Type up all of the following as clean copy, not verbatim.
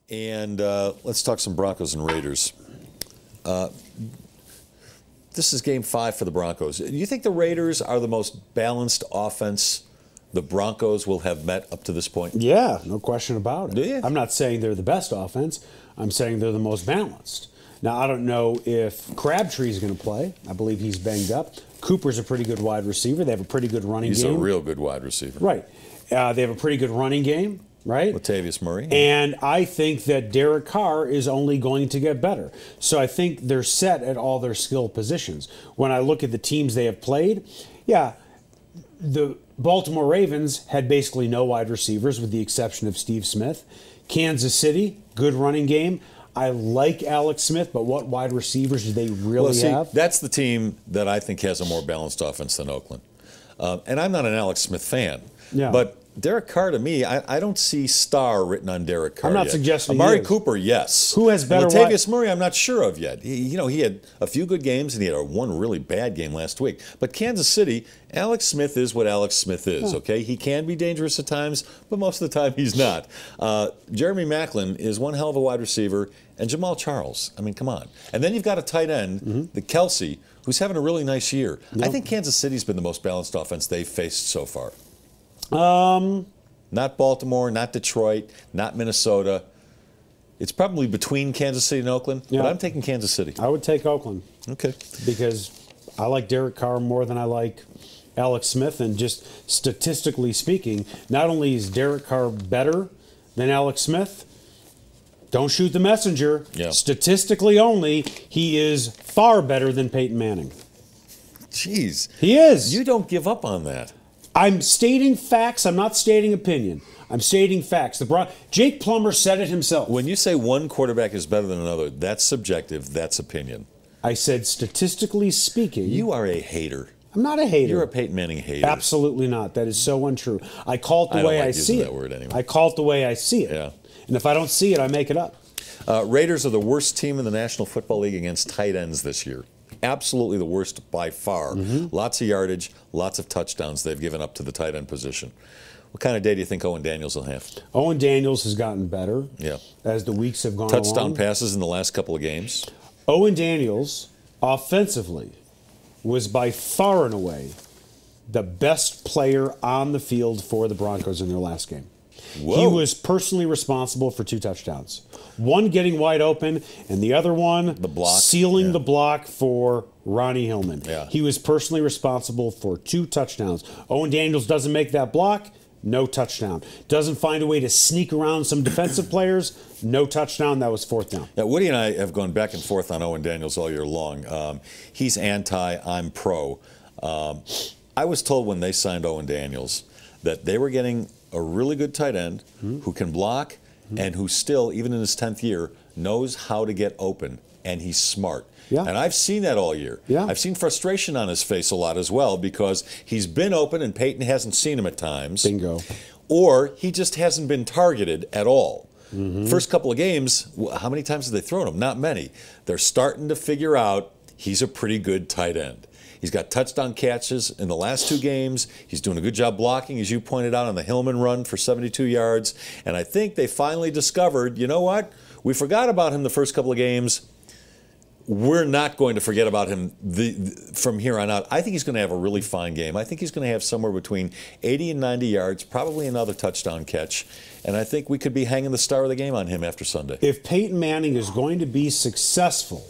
And let's talk some Broncos and Raiders. This is game 5 for the Broncos. Do you think the Raiders are the most balanced offense the Broncos will have met up to this point? Yeah, no question about it. Do you? I'm not saying they're the best offense. I'm saying they're the most balanced. Now, I don't know if Crabtree's going to play. I believe he's banged up. Cooper's a pretty good wide receiver. They have a pretty good running game. He's a real good wide receiver. Right. They have a pretty good running game, right? Latavius Murray. And I think that Derek Carr is only going to get better. So I think they're set at all their skill positions. When I look at the teams they have played, yeah, the Baltimore Ravens had basically no wide receivers with the exception of Steve Smith. Kansas City, good running game. I like Alex Smith, but what wide receivers do they really have? That's the team that I think has a more balanced offense than Oakland. And I'm not an Alex Smith fan, but Derek Carr, to me, I don't see star written on Derek Carr I'm not yet. suggesting Amari Cooper, yes. Who has better Latavius Murray, I'm not sure of yet. He had a few good games, and he had one really bad game last week. But Kansas City, Alex Smith is what Alex Smith is, okay? He can be dangerous at times, but most of the time he's not. Jeremy Maclin is one hell of a wide receiver, and Jamal Charles. I mean, come on. And then you've got a tight end, the Kelsey, who's having a really nice year. I think Kansas City's been the most balanced offense they've faced so far. Not Baltimore, not Detroit, not Minnesota. It's probably between Kansas City and Oakland, but I'm taking Kansas City. I would take Oakland. Okay. Because I like Derek Carr more than I like Alex Smith, and just statistically speaking, not only is Derek Carr better than Alex Smith, don't shoot the messenger. Yeah. Statistically only, he is far better than Peyton Manning. Jeez. He is. You don't give up on that. I'm stating facts. I'm not stating opinion. I'm stating facts. Jake Plummer said it himself. When you say one quarterback is better than another, that's subjective. That's opinion. I said statistically speaking. You are a hater. I'm not a hater. You're a Peyton Manning hater. Absolutely not. That is so untrue. I call it the way I see it. That word anyway. I call it the way I see it. Yeah. And if I don't see it, I make it up. Raiders are the worst team in the National Football League against tight ends this year. Absolutely the worst by far. Lots of yardage, lots of touchdowns they've given up to the tight end position. What kind of day do you think Owen Daniels will have? Owen Daniels has gotten better as the weeks have gone along. Touchdown passes in the last couple of games. Owen Daniels, offensively, was by far and away the best player on the field for the Broncos in their last game. Whoa. He was personally responsible for 2 touchdowns. One getting wide open, and the other one sealing the block for Ronnie Hillman. Yeah. He was personally responsible for 2 touchdowns. Owen Daniels doesn't make that block, no touchdown. Doesn't find a way to sneak around some defensive players, no touchdown. That was 4th down. Now, Woody and I have gone back and forth on Owen Daniels all year long. He's anti, I'm pro. I was told when they signed Owen Daniels that they were getting a really good tight end who can block and who still, even in his 10th year, knows how to get open, and he's smart. Yeah. And I've seen that all year. Yeah. I've seen frustration on his face a lot as well because he's been open and Peyton hasn't seen him at times. Bingo. Or he just hasn't been targeted at all. First couple of games, how many times have they thrown him? Not many. They're starting to figure out he's a pretty good tight end. He's got touchdown catches in the last 2 games. He's doing a good job blocking, as you pointed out, on the Hillman run for 72 yards. And I think they finally discovered, you know what? We forgot about him the first couple of games. We're not going to forget about him from here on out. I think he's going to have a really fine game. I think he's going to have somewhere between 80 and 90 yards, probably another touchdown catch. And I think we could be hanging the star of the game on him after Sunday. If Peyton Manning is going to be successful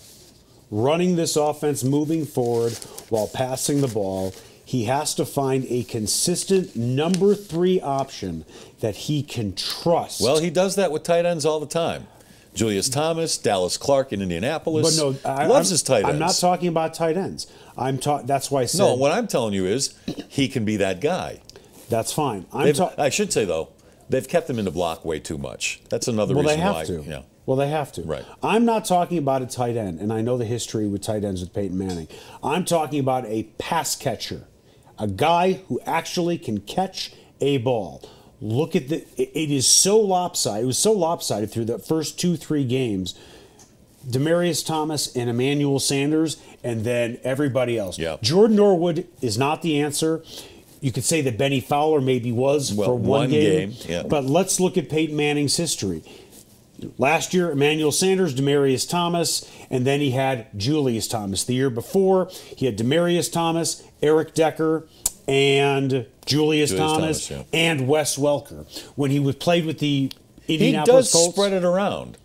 running this offense moving forward while passing the ball, he has to find a consistent number 3 option that he can trust. Well, he does that with tight ends all the time. Julius Thomas, Dallas Clark in Indianapolis. But no, loves his tight ends. I'm not talking about tight ends. That's why I said. No, what I'm telling you is he can be that guy. That's fine. I should say, though, they've kept him in the block way too much. That's another reason why. Well, they have to. Yeah. Well, they have to. Right. I'm not talking about a tight end, and I know the history with tight ends with Peyton Manning. I'm talking about a pass catcher, a guy who actually can catch a ball. Look at it is so lopsided. It was so lopsided through the first 2-3 games. Demaryius Thomas and Emmanuel Sanders, and then everybody else. Yeah. Jordan Norwood is not the answer. You could say that Benny Fowler maybe was for one game. Yeah. But let's look at Peyton Manning's history. Last year, Emmanuel Sanders, Demaryius Thomas, and then he had Julius Thomas. The year before, he had Demaryius Thomas, Eric Decker, and Julius Thomas, and Wes Welker. When he played with the Indianapolis Colts, he does spread it around.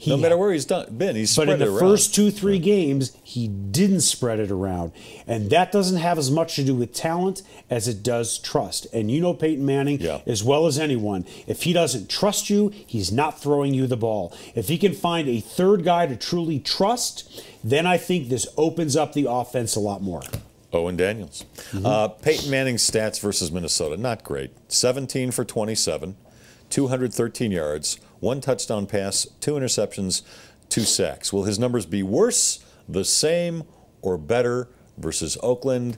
No matter where he's been, he's spread it around. But in the first 2-3 games, he didn't spread it around. And that doesn't have as much to do with talent as it does trust. And you know Peyton Manning as well as anyone. If he doesn't trust you, he's not throwing you the ball. If he can find a third guy to truly trust, then I think this opens up the offense a lot more. Owen Daniels. Peyton Manning's stats versus Minnesota, not great. 17 for 27, 213 yards, 1 touchdown pass, 2 interceptions, 2 sacks. Will his numbers be worse, the same, or better versus Oakland?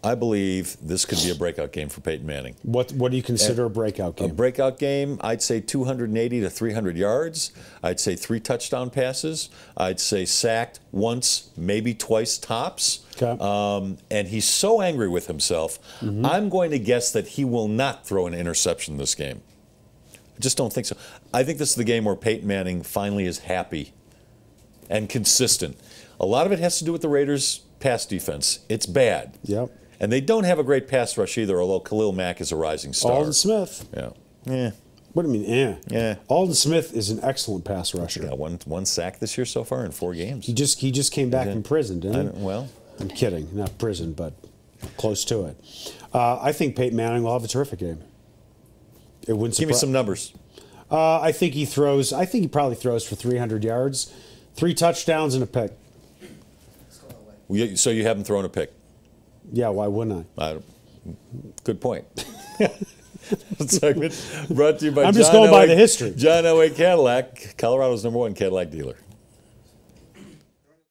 I believe this could be a breakout game for Peyton Manning. What do you consider a breakout game? A breakout game, I'd say 280 to 300 yards. I'd say 3 touchdown passes. I'd say sacked once, maybe twice tops. Okay. And he's so angry with himself, I'm going to guess that he will not throw an interception this game. I just don't think so. I think this is the game where Peyton Manning finally is happy and consistent. A lot of it has to do with the Raiders' pass defense. It's bad. Yep. And they don't have a great pass rush either, although Khalil Mack is a rising star. Aldon Smith. Yeah. What do you mean, Yeah. Aldon Smith is an excellent pass rusher. Got one sack this year so far in 4 games. He just came back from prison, didn't he? Well, I'm kidding. Not prison, but close to it. I think Peyton Manning will have a terrific game. It wouldn't give me some numbers. I think he probably throws for 300 yards, 3 touchdowns and a pick. So you haven't thrown a pick? Yeah, why wouldn't I? Good point. Segment brought to you by I'm just going by the history. John Elway Cadillac, Colorado's #1 Cadillac dealer.